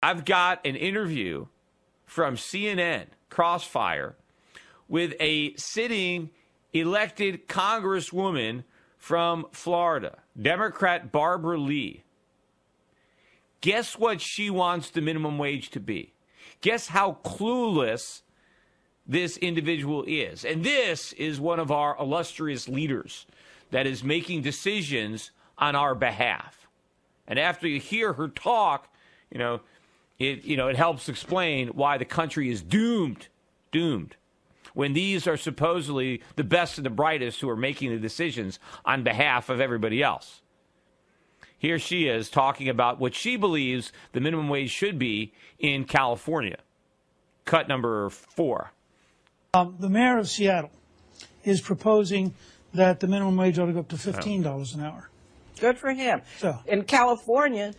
I've got an interview from CNN, Crossfire, with a sitting elected congresswoman from Florida, Democrat Barbara Lee. Guess what she wants the minimum wage to be? Guess how clueless this individual is. And this is one of our illustrious leaders that is making decisions on our behalf. And after you hear her talk, it helps explain why the country is doomed, when these are supposedly the best and the brightest who are making the decisions on behalf of everybody else. Here she is talking about what she believes the minimum wage should be in California. Cut number 4. The mayor of Seattle is proposing that the minimum wage ought to go up to $15 an hour. Good for him. So, in California,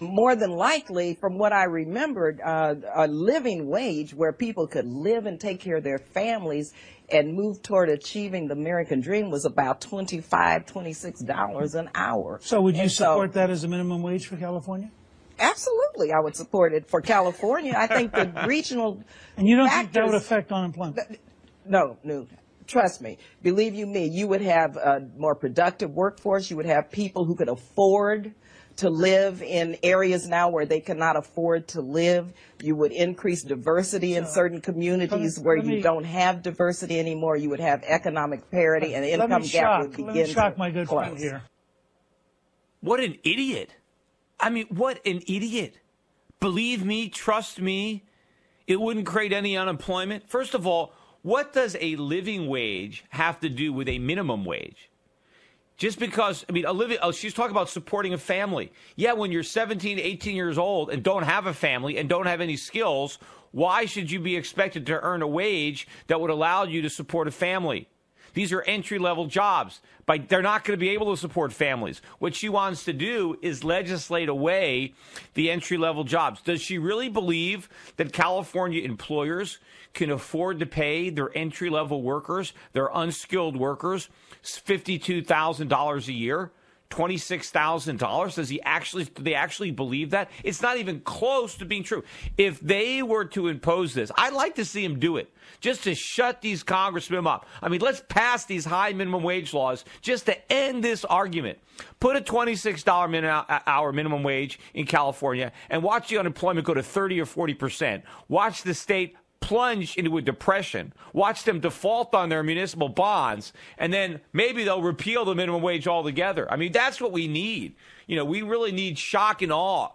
more than likely, from what I remembered, a living wage where people could live and take care of their families and move toward achieving the American dream was about $25, $26 an hour. So would you support that as a minimum wage for California? Absolutely, I would support it for California. I think the regional And you don't think that would affect unemployment? No. Trust me. Believe you me, you would have a more productive workforce. You would have people who could afford to live in areas now where they cannot afford to live. You would increase diversity in certain communities where you don't have diversity anymore. You would have economic parity, and the income gap would begin to close. Let me shock my good friend here. What an idiot. I mean, what an idiot. Believe me, trust me, it wouldn't create any unemployment. First of all, what does a living wage have to do with a minimum wage? Just because, she's talking about supporting a family. Yeah, when you're 17, 18 years old and don't have a family and don't have any skills, why should you be expected to earn a wage that would allow you to support a family? These are entry-level jobs. They're not going to be able to support families. What she wants to do is legislate away the entry-level jobs. Does she really believe that California employers can afford to pay their entry-level workers, their unskilled workers, $52,000 a year? $26,000? Do they actually believe that? It's not even close to being true. If they were to impose this, I'd like to see them do it, just to shut these congressmen up. I mean, let's pass these high minimum wage laws just to end this argument. Put a $26 hour minimum wage in California and watch the unemployment go to 30 or 40%. Watch the state plunge into a depression, watch them default on their municipal bonds, and then maybe they'll repeal the minimum wage altogether. I mean, that's what we need. We really need shock and awe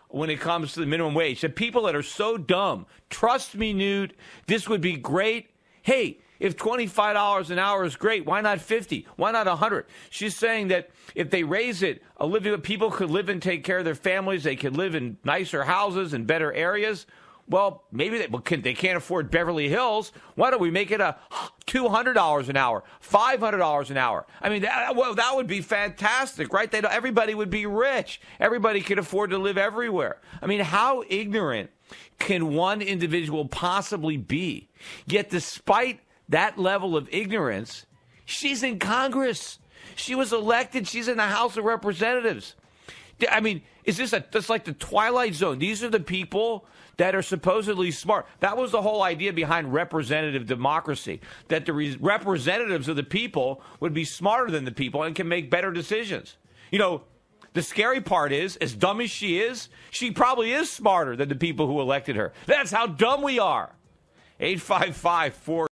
when it comes to the minimum wage. The people that are so dumb, trust me, Newt, this would be great. Hey, if $25 an hour is great, why not 50? Why not 100? She's saying that if they raise it, people could live and take care of their families. They could live in nicer houses and better areas. Well, maybe they can't afford Beverly Hills. Why don't we make it a $200 an hour, $500 an hour? I mean, that would be fantastic, right? Everybody would be rich. Everybody could afford to live everywhere. I mean, how ignorant can one individual possibly be? Yet despite that level of ignorance, she's in Congress. She was elected. She's in the House of Representatives. I mean, is this just like the Twilight Zone? These are the people that are supposedly smart. That was the whole idea behind representative democracy, that the representatives of the people would be smarter than the people and can make better decisions. The scary part is, as dumb as she probably is smarter than the people who elected her. That's how dumb we are. 855-4